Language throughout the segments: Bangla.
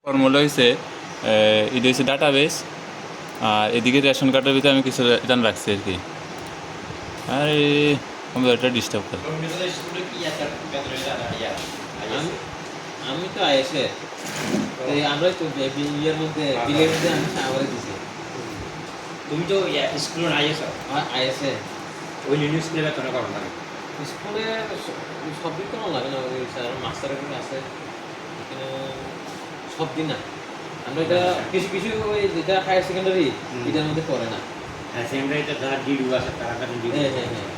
ফর্মুলা হয়েছে এটা হচ্ছে ডাটাবেস, আর এদিকে রেশন কার্ডের ভিতরে আমি কিছু রিটার্ন রাখছি আর কি। আর কম্পিউটারটা ডিস্টার্ব করে। আমি তো আইএসএ আমরা তো ইয়ের মধ্যে বিলের মধ্যে আমি সাগরে দিছি। তুমি তো স্কুল আইএসএ আইএসএ ওই নিউ স্কুলে বেতন করো না স্কুলে সব দিন তো লাগে না, ওই স্যার মাস্টারের কোনো আছে এখানে সব দিন না। আমরা এটা কিছু কিছু ওই যেটা হায়ার সেকেন্ডারি এটার মধ্যে পড়ে না। হ্যাঁ সেকেন্ডারিতে যারা ডিডু আছে তারা কারণ ডিডু। হ্যাঁ হ্যাঁ হ্যাঁ,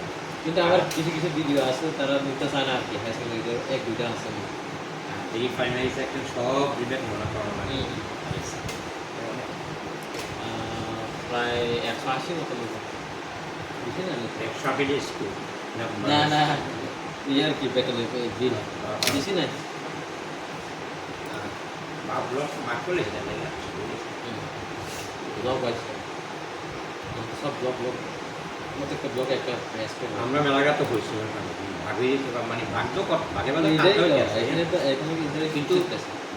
কিন্তু আমার কিছু কিছু ভিডিও আছে তারা নিতে চায় না আর কি। হায়ার সেকেন্ডারিতে এক দুইটা আছে এই ফাইনালি সেকশন সব রিবেট মনে করো না প্রায় 180 মতো লোক বেশি না 100 স্কুল না না ইয়ার কি বেতন বিল বেশি নাই। ব্লক মার্ক করলে জানে না ব্লক আছে সব ব্লক ব্লক প্রত্যেকটা ব্লক একটা প্রেস করে আমরা মেলাগা তো হইছি ভাগে মানে ভাগ তো ভাগে ভাগে এখানে তো এখানে কিন্তু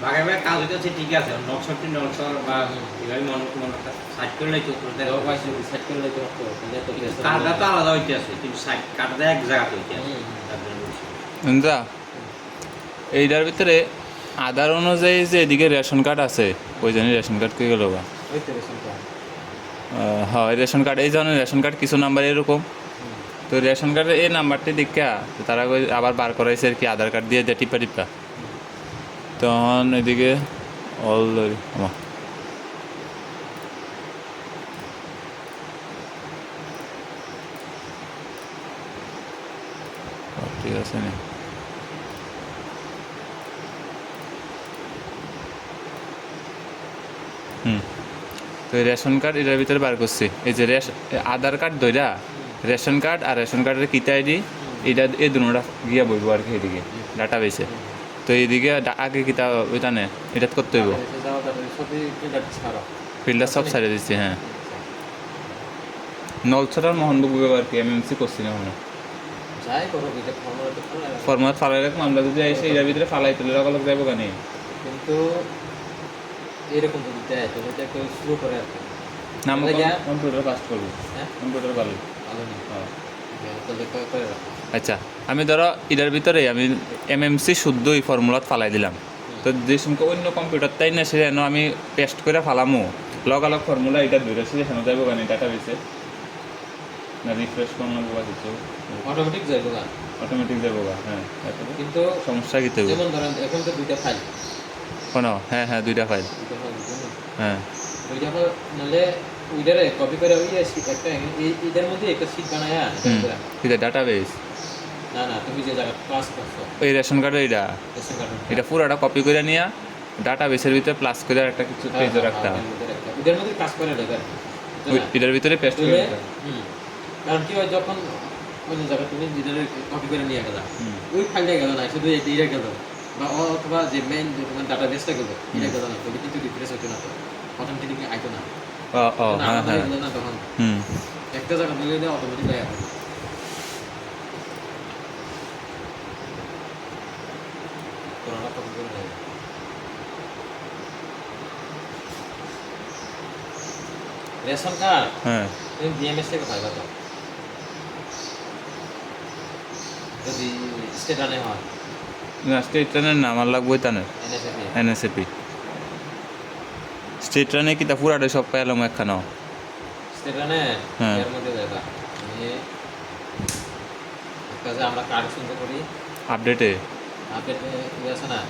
ভাগে ভাগে কাজ হইতেছে ঠিক আছে নকশাটি নকশার বা এভাবে মন সাইড করলেই তো সেট করে দিতে পারতো কার্ডটা তো আলাদা হইতে আছে কিন্তু সাইড কার্ডটা এক জায়গাতে হইতে আছে যা এইটার ভিতরে আধার অনুযায়ী যে এদিকে রেশন কার্ড আছে, ওই জন্য রেশন কার্ড কে গেল বা হয় রেশন কার্ড এই ধরনের রেশন কার্ড কিছু নাম্বার এরকম, তো রেশন কার্ডের এই নাম্বারটি দেখা তারা আবার বার করাইছে আর কি আধার কার্ড দিয়ে টিপা টিপা। তখন এদিকে অল আমার ঠিক আছে না তো রেশন কার্ড এটার ভিতরে বার করছি। এই যে আধার কার্ড ধইরা রেশন কার্ড আর রেশন কার্ডের কিতা আইডি এটা এই দুটা গিয়া বইব আর কি এদিকে ডাটা বেসে। তো এইদিকে আগে কিতা ওইটা নে এটা করতে হইব, ফিল্ডার সব সারিয়ে দিচ্ছি। হ্যাঁ নলছড়ার মোহনবাবু আর কি এমএমসি করছি না মনে ফর্মাত ফালাই রাখবো আমরা, যদি এসে এটার ভিতরে ফালাই তুলে রাখা যাবো কেন কিন্তু এরকম যদি দেয় তাহলে এটা কেউ শুরু করে আর কি না কম্পিউটার পাস করবো। হ্যাঁ কম্পিউটার ভালো ভালো নেই তাহলে করে রাখো। আচ্ছা আমি ধরো এটার ভিতরে আমি এমএমসি শুদ্ধই ফর্মুলাত ফালাই দিলাম, তো যে সময় অন্য কম্পিউটার তাই না সে আমি পেস্ট করে ফালামো লগালগ ফর্মুলা এটা ধরে সে শোনা যাবো কেন ডাটা বেসে না রিফ্রেশ করলাম বা কিছু অটোমেটিক যাইবো না, অটোমেটিক যাবো গা। হ্যাঁ কিন্তু সমস্যা কী তৈরি যেমন ধরেন এখন তো দুইটা ফাইল কোনো হ্যাঁ হ্যাঁ দুইটা ফাইল হ্যাঁ দুইটা ফাইল নাহলে ওইটারে কপি করে ওই একটা এদের মধ্যে একটা শীট বানায়া এটা ডাটা বেস না না তুমি যে জায়গা ক্লাস করছো ওই রেশন কার্ডের এটা পুরোটা কপি করে নিয়ে ডাটা বেসের ভিতরে প্লাস করে একটা কিছু পেজে রাখতে হবে, ওদের মধ্যে কাজ করে দেবে এটার ভিতরে পেস্ট করে কারণ কি হয় যখন অন্য জায়গা তুমি যেটা কপি করে নিয়ে গেলা ওই ফাইলটা গেল না, শুধু এইটা গেল বা অথবা যে মেইন যে তোমার ডাটা বেসটা গেল এটা গেল না, তবে কিন্তু রিফ্রেশ হতো না, তো অটোমেটিক আইতো না। হ্যাঁ হ্যাঁ না তখন একটা জায়গা দিলে অটোমেটিক আয় কোনটা কপি করে দেয়। রেশন কার্ড হ্যাঁ তুমি বিএমএস থেকে পাইবা তো যদি স্টেট আনে হয় না স্টেট রানের না আমার লাগবে তানের এনএসএপি স্টেট রানে কি তা পুরাটা সব পাইলাম একখানা স্টেট আনে এর মধ্যে যাবা আমি কাজে আমরা কার্ড শুনতে করি আপডেটে আছে না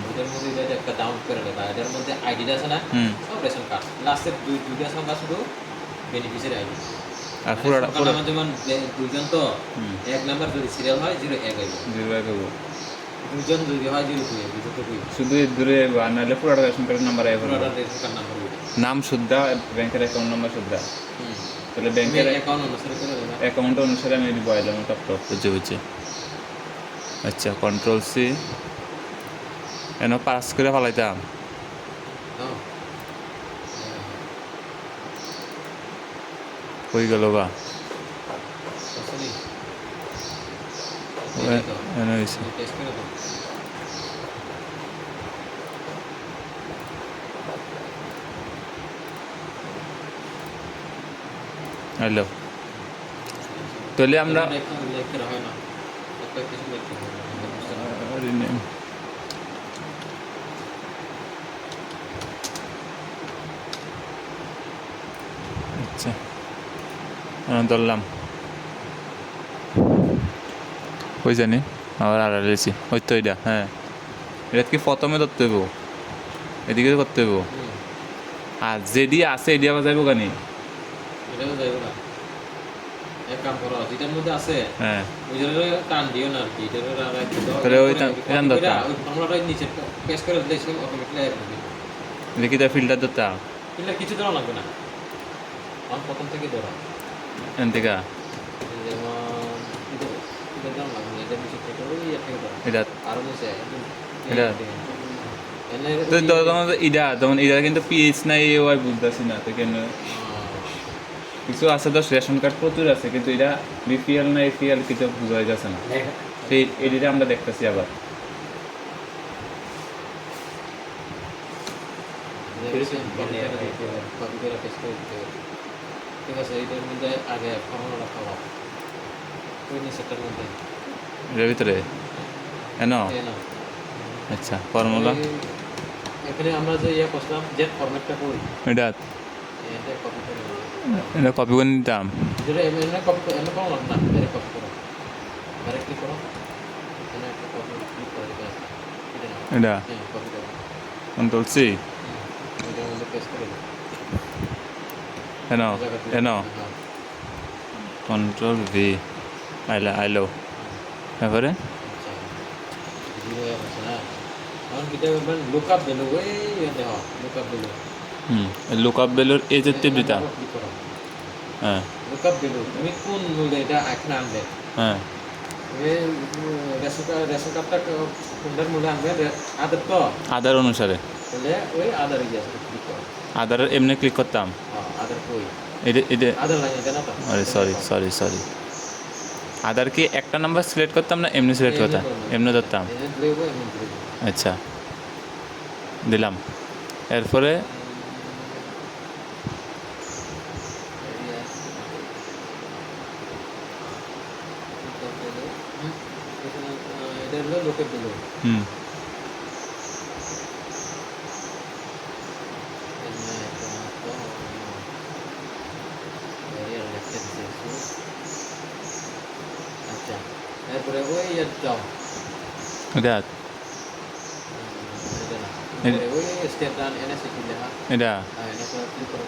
ওদের মধ্যে এটা একটা ডাউনলোড করে নেবা, এটার মধ্যে আইডিটা আছে না সব রেশন কার্ড লাস্টের দুইটা সংখ্যা শুধু বেনিফিশিয়ারি আইডি আর পুরাটা যেমন দুইজন তো এক নাম্বার যদি সিরিয়াল হয় 01 হইব 01 হইব, দুইজন যদি হয় 02 হইব, শুধু দূরে নাহলে পুরাটা রেশন কার্ডের নাম্বার আইব, পুরোটা রেশন কার্ড নাম্বার হইব, নাম শুদ্ধা ব্যাংকের অ্যাকাউন্ট নাম্বার শুদ্ধা, তাহলে ব্যাংকের অ্যাকাউন্ট অনুসারে করে দেবা, অ্যাকাউন্ট অনুসারে আমি দিব আইলাম টপ টপ বুঝছে। আচ্ছা কন্ট্রোল সি এন পাস করে ফেলাইতাম হয়ে গেল বা টেস্ট করে দাও। হ্যালো, তাহলে আমরা লিখতে হয় না, একটা কিছু লিখতে হয় না, আমরা বুঝতে পারি। rename। আচ্ছা, ধরলাম ওই জানি আবার আর লেছি ওই তো এটা। হ্যাঁ, এটা কি প্রথমে ধরতে হইব, এদিকে করতে হইব, হুম, আর যেদি আছে এদি আবার যাইব কানি। এটাও যাইবো না। এক কাম করো, যেটার মধ্যে আছে হ্যাঁ, ওইটারে টান দিও না আর কি, এটারে আর একটু দাও, তাহলে ওই এরপরে এখান copy কইরা ধরতাম। ওই ফর্মুলাটা নিচে পেস্ট করে দিলে সে অটোমেটিক্যালি অ্যাড হবে। এটা কি তার ফিল্টার ধরতাম কিন্তু কিছু ধরা লাগবে না, আমি প্রথম থেকে ধরা। এখান থেকে যেমন এটা এটা ধরা লাগবে না, এটা নিচে থেকে ওই ইয়ে থেকে ধরা। এটা আরো নিচে একদম এটা তো তখন ইডা তখন ইডা কিন্তু পিএইচ নাই এ ওয়াই বুঝতেছি না তো কেন কিছু আছে তো রেশন কার্ড প্রচুর আছে কিন্তু এটা বিপিএল না এপিএল কিছু বোঝা যাচ্ছে না, সেই এডিটা আমরা দেখতেছি আবার। কপি করে পেস্ট করে দিতে হবে। ঠিক আছে, এইটার মধ্যে আগে ফর্মুলা খাওয়া ওই নিচেরটার মধ্যে এটার ভিতরে এন। এই নাও। আচ্ছা, ফর্মুলা এখানে আমরা যে ইয়ে করলাম যে ফরম্যাটটা করি এটা এটা কপি করে নিই। এটা কপি করে নিতাম। যেটা এমনি কপি এমনি করো না, ডাইরেক্ট কপি করো, ডাইরেক্ট ক্লিক করো, এখানে একটা কপি ক্লিক করে দিতে আছে, এটা নাও। এটা হ্যাঁ, কপি করো, কন্ট্রোল সি এটার মধ্যে পেস্ট করে দিই। এন এই জায়গাতে এন হ্যাঁ, কন্ট্রোল ভি আইলো তারপরে আচ্ছা, জিরো হয়ে গেছে না। এখন কিটা করবেন লুক আপ ভ্যালু, ওই দেখো look up value, look up ভ্যালুর এই যে টিপটা। ক্লিক করো, হ্যাঁ লুক আপ ভ্যালু তুমি কোন মূল্যে এটা এখানে আনবে। হ্যাঁ তুমি রেশন কার্ডটা কোনটার মূল্যে আনবে, আধার তো, আধার অনুসারে তাহলে ওই আধার ইয়ে ক্লিক করো। আধার এমনি ক্লিক করতাম। আধার কই, এটা এটা আধার লাইনে দেন তো। আরে সরি আধার কি একটা নাম্বার সিলেক্ট করতাম না এমনি সিলেক্ট করতাম? এমনি ধরতাম। আচ্ছা, দিলাম। এরপরে এটা হলো লোকের দিল, হুম আচ্ছা, এরপরে ওই যাও, এটা ওই স্টেপ ডান এনএসএ কি লেখা, এটা এনএসএ ক্লিক করো,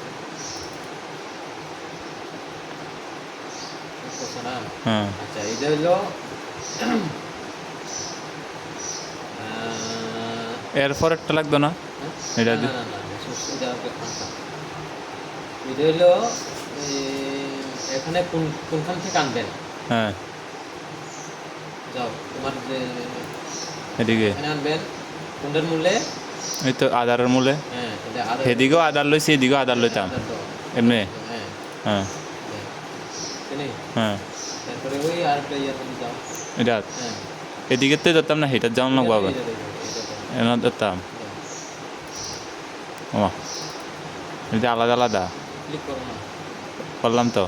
করছো না। হ্যাঁ আচ্ছা, এটা হলো এরপর একটা লাগতো না এটা না না না, এটা একটা খাতা। এটা হলো এখানে কোনখান থেকে আনবেন, হ্যাঁ যাও তোমার যে এদিকে এখানে আনবেন কোনটার মূল্যে, এই তো আধারের মূলে হ্যাঁ এটা আধার, সেদিকেও আধার লইছি এদিকেও আধার লইতাম আধার দাও। এমনি। হ্যাঁ হ্যাঁ চিনি, হ্যাঁ তারপরে ওই আরেকটা ইয়ে তুমি যাও, এটা হ্যাঁ এদিকে তো ধরতাম না, সেটা যেমন লাগবো আবার এটা দাও, এটা দাও, এমন ধরতাম। ও এটা আলাদা আলাদা ক্লিক করো না, করলাম তো।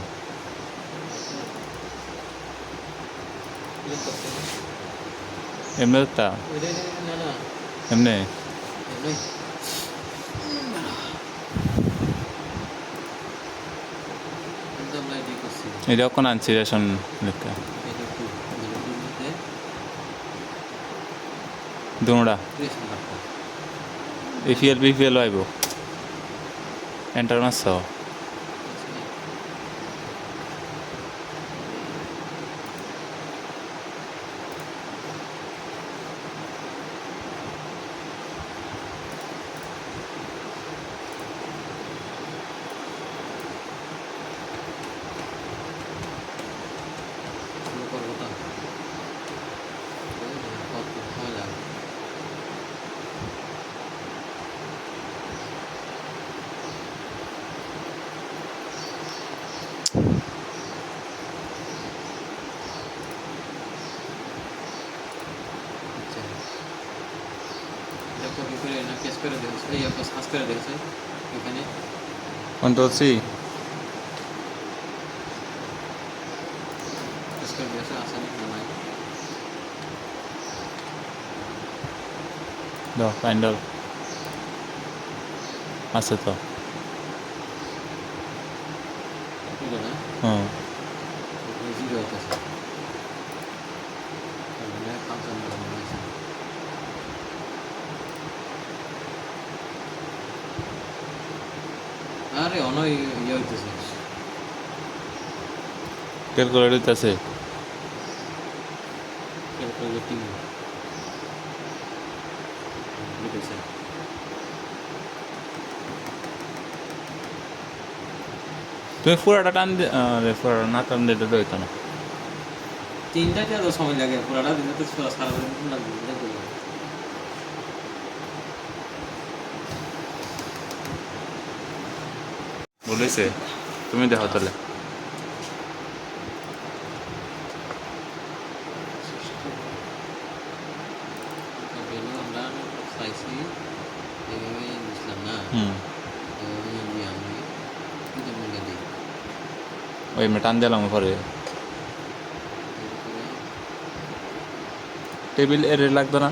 ক্লিক করতে না, এমনি ধরতাম না না এমনি। এমনি একদম লাইট করছি, এটা কোন আনছি রেশন লেখা এটা একটু মেলোডির মধ্যে দুটা প্রেস মারতে, এপিএল বিপিএল আইব এন্টার মারছ। করবো তো কত সময় লাগবে। আচ্ছা, এটা কপি করে না পেস্ট করে দিয়েছে, এই সার্চ করে দিয়েছে এখানে, কন্ট্রোল সি ছবি আছে আসেনি না নাই দাও ফাইন্ডাল আছে তো বুঝলো না হুম জিরো হইতেছে মানে 55 মনে হয়েছে আরে অনয় ইয়ে হইতেছে ক্যালকুলেটর আছে ক্যালকুলেটিং বুঝেছে তুমি পুরাটা টান আরে পুরাটা না টান দিতে তো হইতো না তিনটাতে এত সময় লাগে পুরাটা দিনে তো সারা দিন লাগবে এটা করবো বলেছে তুমি দেখো তাহলে ভ্যালু আমরা চাইছি এইভাবে বুঝলাম না হুম এইভাবে আমি আমি কিন্তু মূল্য দিই ওই আমি টান দিলাম পরে টেবিল এর লাগতো না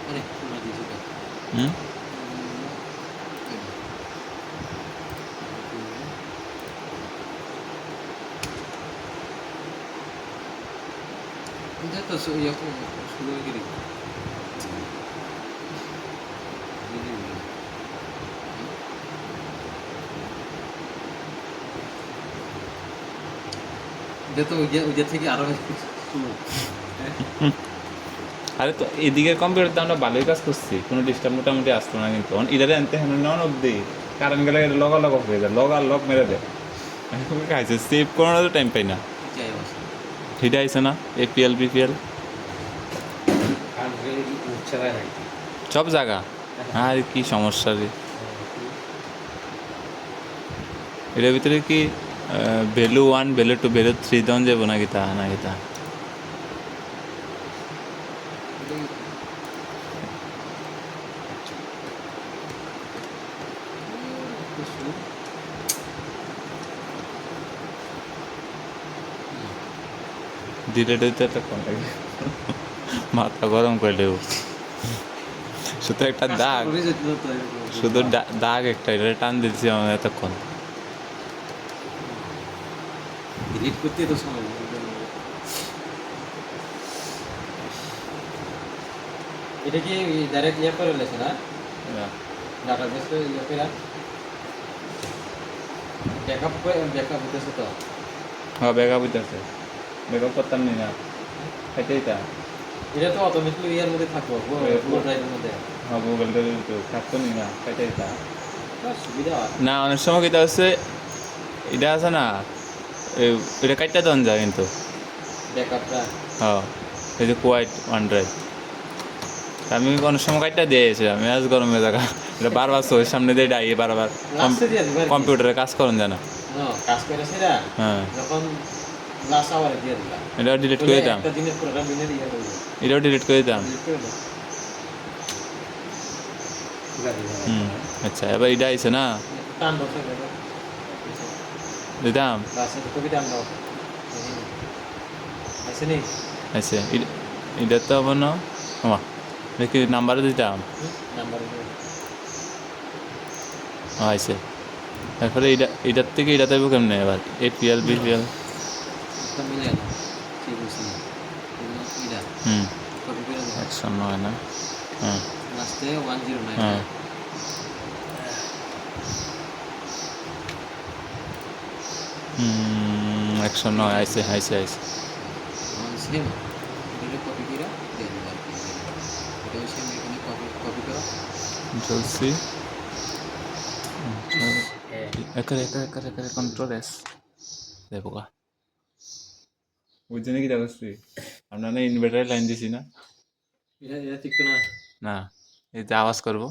আরে তোমরা দিয়েছো তো হুম এটা তো ইয়ে শুরু হয়ে গেলি এটা তো ওই যে থেকে আরো শুরু আরে তো এদিকের কম্পিউটার আমরা ভালোই কাজ করছি কোনো ডিস্টার্ব মোটামুটি আসতো না কিন্তু ইদারে আনতে হ্যাঁ নন অব্দি কারণ গেলে লগা লগ হয়ে যায় লগ আর লগ মেরে দেয় খাইছে সেভ করানোর টাইম পাই না যাই অবস্থা হিটা আইছে না এপিএল বিপিএল আর উচ্চারায় হয় সব জায়গা আর কি সমস্যা রে এটার ভিতরে কি ভ্যালু 1 ভ্যালু 2 ভ্যালু 3 দাম যাবো না গীতা না গীতা ডিলেট হইতে একটা কম লাগে মাথা গরম করে দেবো শুধু একটা দাগ শুধু দাগ একটা এটা টান দিচ্ছি আমার এতক্ষণ ডিলিট করতে তো সময় লাগে এটা কি ডাইরেক্ট ইয়ে করে লেছে না ডাটাবেস তো ইয়ে করে ব্যাকআপ হতেছে তো হ্যাঁ ব্যাকআপ হইতেছে ব্যাকআপ করতাম নি না এটাই তা এটা তো অটোমেটিক্যালি ইয়ার মধ্যে থাকবো গুগল ড্রাইভের মধ্যে হ্যাঁ গুগল ড্রাইভে থাকতো নি না এটাই তা সুবিধা না অনেক সময় কিতা হচ্ছে এটা আছে না এটা কাটটা দেওয়া যায় কিন্তু ব্যাকআপটা হ্যাঁ এই যে কোয়াইট ওয়ান ড্রাইভ আমি অনেক সময় কাটটা দিয়েছি আমি আজ গরমে জায়গা এটা বারবার চোখের সামনে দিয়ে ডাইয়ে বারবার লাস্টে দিয়ে দিবা কম্পিউটারে কাজ করুন জানা কাজ করে সেটা হ্যাঁ যখন লাস্ট আওয়ারে দিয়ে দিলা এটাও ডিলিট করে দিতাম একটা দিনের পুরোটা দিনের ইয়ে করবে এটাও ডিলিট করে দিতাম ডিলিট করে দাও হুম আচ্ছা এবার এটা আইছে না টান বসে গেল দিতাম লাস্টে কবি টান দাও আছে নি আচ্ছা এটা তো আবার না আমা দেখি নাম্বার দিতাম নাম্বার আইছে তারপরে এটার থেকে এটা দেবো কেমনে এবার এপিএল বিপিএল একটা মিলে না ঠিক আছে এটা হুম কপি করে দাও 109 না হ্যাঁ লাস্টে 109 হ্যাঁ হুম 109 আইছে আইছে আইছে সেম এটা কপি করে দিয়ে দিবা এটাও সেম এখানে কপি করো চলছি একারে কন্ট্রোল এস দেখো বুঝছেন কি দেখছি আমরা না ইনভার্টারের লাইন দিছি না এটা ঠিক তো না না এই যে আওয়াজ করবো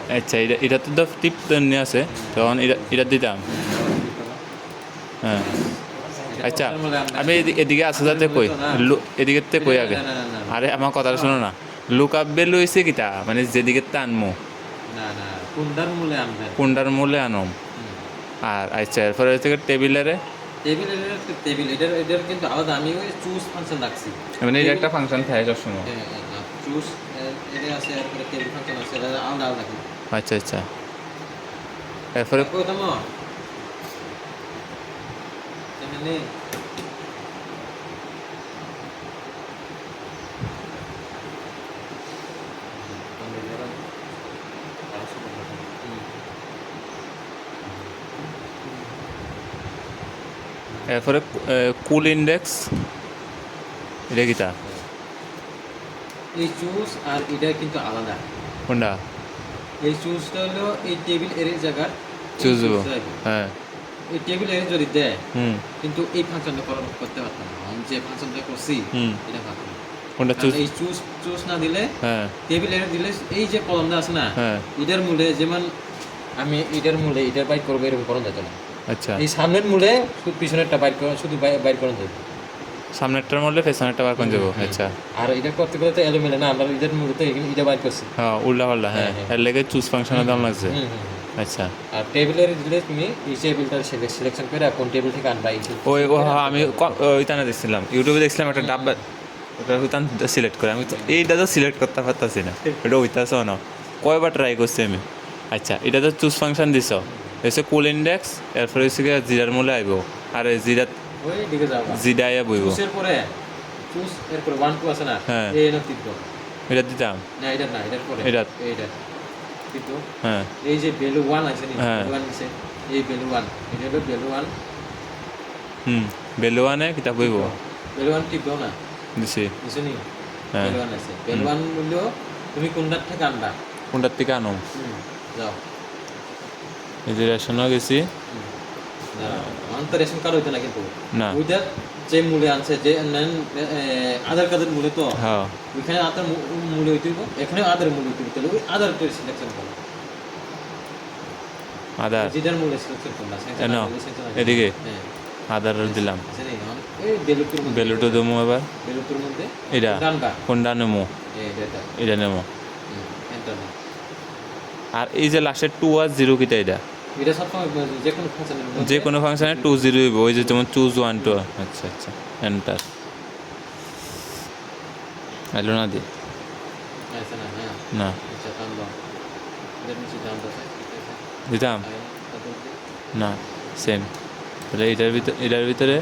আচ্ছা এটা তো টিপ নিয়ে আছে তখন এটা দিতাম হ্যাঁ আচ্ছা আমি এদিকে আসে যাতে কই এদিকে তে কই আগে আরে আমার কথাটা শোনো না লুক আপ ভ্যালু হয়েছে কিটা মানে যেদিকে টানমো না না কুন্ডার মূলে আনবেন কোনটার মূল্যে আনম আর আচ্ছা এরপরে হচ্ছে টেবিলেরে টেবিল এটার কিন্তু আলাদা আমি ওই চুজ ফাংশন রাখছি মানে এটা একটা ফাংশন থাকে সবসময় চুজ এটা আছে এরপরে টেবিল ফাংশন আছে এটা আলাদা আলাদা কিন্তু আচ্ছা আচ্ছা এরপরে কইতাম এখানে এরপরে কুল ইন্ডেক্স এটা কিটা এই চুজ আর এটা কিন্তু আলাদা কোনটা এই চুজটা হলো এই টেবিল এর জায়গা চুজ দেবো হ্যাঁ এই টেবিল এর যদি দেয় হুম কিন্তু এই ফাংশনটা করতে পারতাম না আমি যে ফাংশনটা করছি হুম এটা পারতাম না কোনটা চুজ এই চুজ চুজ না দিলে হ্যাঁ টেবিল এর দিলে এই যে কলমটা আছে না হ্যাঁ এটার মূলে যেমন আমি এটার মূলে এটার বাইর করবো এরকম করা যেত না আচ্ছা এই সামনের মূলে শুধু পিছনেরটা বাইর করা শুধু বাইর করা যেত সামনেরটার মূল্যে পেছনেরটা বার করে যাবো আচ্ছা আর এটা করতে গেলে তো এলোমেলো না আমরা এটার মূলে তো এটা বাইর করছি হ্যাঁ উল্টা পাল্টা হ্যাঁ এর লেগে চুজ ফাংশনের দাম লাগছে হুম, হুম, হুম। আচ্ছা আর টেবিলের দিলে তুমি এই টেবিলটা সিলেকশন করে কোন টেবিল থেকে আনবা ওই আমি ওইখানে দেখছিলাম ইউটিউবে দেখছিলাম একটা ডাব্বা ওটা ওইখান সিলেক্ট করে আমি তো এইটা তো সিলেক্ট করতে পারতাছি না এটা ওইটাছেও না কয়বার ট্রাই করছি আমি আচ্ছা এটা তো চুজ ফাংশন দিছ হচ্ছে কুল ইন্ডেক্স এরপরে হচ্ছে জিরার মূল্যে আইব আর জিরা ওই দিকে যাবা জিরা আইয়া বইব চুজের পরে চুজ এরপরে 1 2 আছে না হ্যাঁ। এই না টিপো এটা দিতাম না এটা না এটার পরে এটা। এইটা কিন্তু হ্যাঁ এই যে ভ্যালু 1 আছে নি হ্যাঁ। ভ্যালু 1 আছে এই ভ্যালু 1 এটা হলো ভ্যালু 1 বেলুয়ানে কিতাব বইব ভ্যালু 1 টিপো না দিছি বুঝছো নি হ্যাঁ। ভ্যালু 1 আছে ভ্যালু 1 হলো তুমি কোনটার থেকে আনবা কোনটার থেকে আনো যাও এই যে রেশনও গেছি না আমার তো রেশন কার্ড হইতো না কিন্তু না ওইটা যে মূলে আনছে যে আধার কার্ডের মূলে তো হ্যাঁ ওইখানে আধার মূল্য হইতে হইব এখানে আধার মূল্য হইতে হইব তাহলে ওই আধারটা সিলেকশন করো আদার যেটার মূল্য সিলেকশন করবা এনো এদিকে হ্যাঁ আদার দিলাম জানি এই বেলুতুর মধ্যে বেলুটো দেবো এবার বেলুতুর মধ্যে এটা ডানটা কোনটা নেবো এই এটা এটা নেবো এন্টার না আর এই যে লাস্টের 2 আর 0 কিটা এটা এটা সব সময় যে কোনো ফাংশনের যে কোনো ফাংশনে 2 0 হইব ওই যে যেমন চুজ 1 2 আচ্ছা আচ্ছা এন্টার হ্যালো না দি আছে না হ্যাঁ না আচ্ছা টান দাও এটার নিচে দাম দাও দিতাম না সেম তাহলে এটার ভিতরে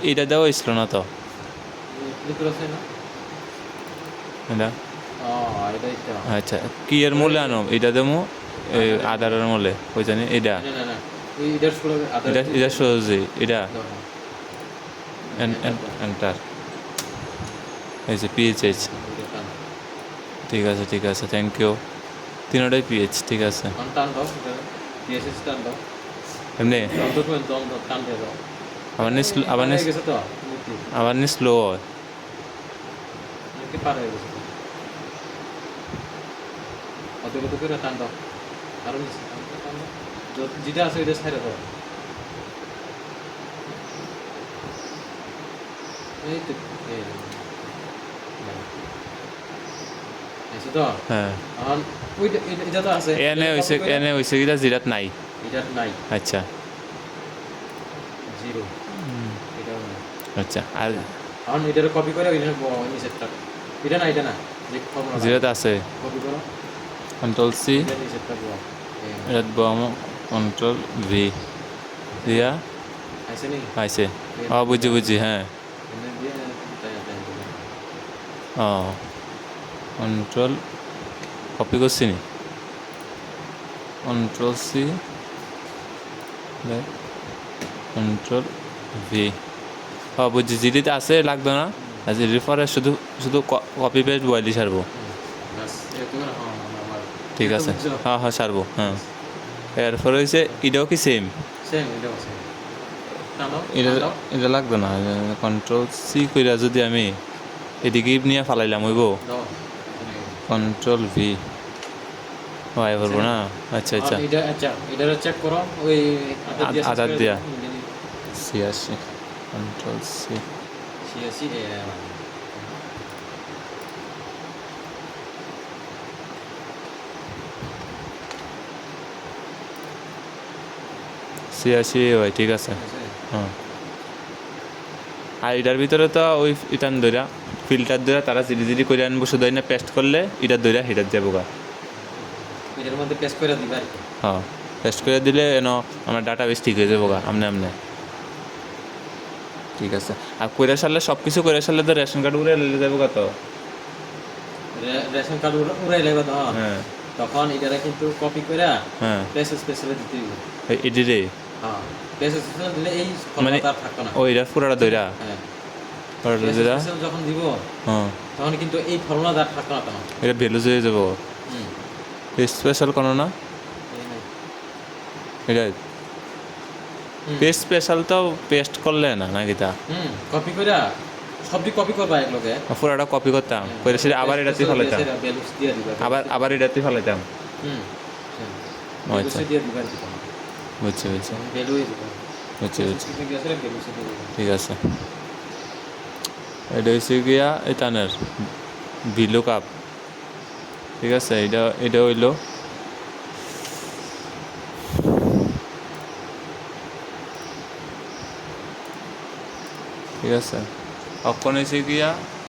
এটা দেওয়া হয়েছিল না তো ভিতর আছে না এটা এটাই তো আচ্ছা কি এর মূল্যে আনো এটা দেবো আদারের মূল্যে ওই জানি এটা না না না ওই এটার শুরু আধার এটা সহজে এটা দাও এন্টার এই যে পিএইচ এটা টান ঠিক আছে থ্যাংক ইউ তিনটাই পিএইচ ঠিক আছে টান দাও এটা ডিএসএস টান দাও এমনি ডকুমেন্ট দাও টান দিয়ে দাও আবার হয়ে গেছে তো মুক্তি স্লো হয় মুক্তি পার হয়ে গেছে অত কত করে টান দাও আরো নিচে টান দাও যেটা আছে ওইটা ছাইড়ে দাও এই তো এসে তো হ্যাঁ এখন ওইটা এটা তো আছে এনে হয়েছে কিটা জিরাত নাই এটা নাই আচ্ছা জিরো এটাও নাই আচ্ছা আর এখন এটার কপি করে ওইটা নিচেরটা এটা না যে ফর্মুলা জিরাত আছে কপি করো কন্ট্রোল সি এটা নিচেরটা বো এটাত বম কন্ট্রোল ভি দিয়া আইছে নি আইছে বুঝি হ্যাঁ এনে দিয়ে তাই কন্ট্রোল কপি করছি নি কন্ট্রোল সি কন্ট্রোল ভি বুঝছি জিডিতে আছে লাগবে না আর জিডির পরে শুধু কপি পেস্ট বয়লি সারবো বাস এত করে আমার ঠিক আছে হ্যাঁ সারবো হ্যাঁ এরপরে হয়েছে এটাও কি সেম সেম এটাও সেম টানো এটা টানো। এটা লাগবে না, কন্ট্রোল সি কইরা যদি আমি এদিকে নিয়ে ফালাইলাম হইব, দাও কন্ট্রোল ভি হয় পারবো না। আচ্ছা আচ্ছা, এটা আচ্ছা এটা চেক করো ওই আদার দিয়া 86, কন্ট্রোল সি। সিএসি ছিয়াশি হয়, ঠিক আছে। হ্যাঁ, আর এটার ভিতরে তো ওই ইটান ধরা ফিল্টার ধরা তারা জিরি জিরি করে আনবো, শুধু না পেস্ট করলে এটার ধরা হিটার যাবো গা। এটার মধ্যে পেস্ট করে দিবা আর কি। হ্যাঁ, পেস্ট করে দিলে এন আমার ডাটা বেশ ঠিক হয়ে যাবো গা আমনে আমনে। ঠিক আছে, আর কইরা সারলে সব কিছু কইরা সারলে তো রেশন কার্ড উড়ে লেগে যাবো গা তো। রেশন কার্ড উড়াই লাগবে তখন হ্যাঁ তখন এটারে কিন্তু কপি করে হ্যাঁ, প্লেস স্পেশালে দিতে দিব। এডিরে হ্যাঁ প্লেস স্পেশাল দিলে এই মানে ফর্মটা আর থাকবে না। ওইটা পুরাটা ধরা হ্যাঁ পুরাটা প্লেস ধরা। স্পেশাল যখন দিব হ্যাঁ, তখন কিন্তু এই ফর্মুলা আর থাকবে না তখন। এটা ভ্যালু হয়ে যাবো। হুম স্পেশাল কোনো না এই নাই। এটা হুম। পেস্ট স্পেশাল তো পেস্ট করলে না নাকি তা কপি করে সবটি কপি করবা এক লগে। পুরাটা কপি করতাম করে সেটা আবার এটাতে ফেলাইতাম, ভ্যালুস দিয়ে দিবা। আবার এটাতে ফেলাইতাম। হুম আচ্ছা, ভ্যালুস দিয়ে দিবা আর কি তখন। বুঝছি বুঝছি ভ্যালু হয়ে যাবে। বুঝছি বুঝছি, ঠিক আছে ভ্যালুস দিয়ে দিবা। ঠিক আছে। এটা হচ্ছে গিয়া এই টানের ভিলু কাপ, ঠিক আছে। এটা হইলো ঠিক আছে। অক্ষণ হয়েছে গিয়া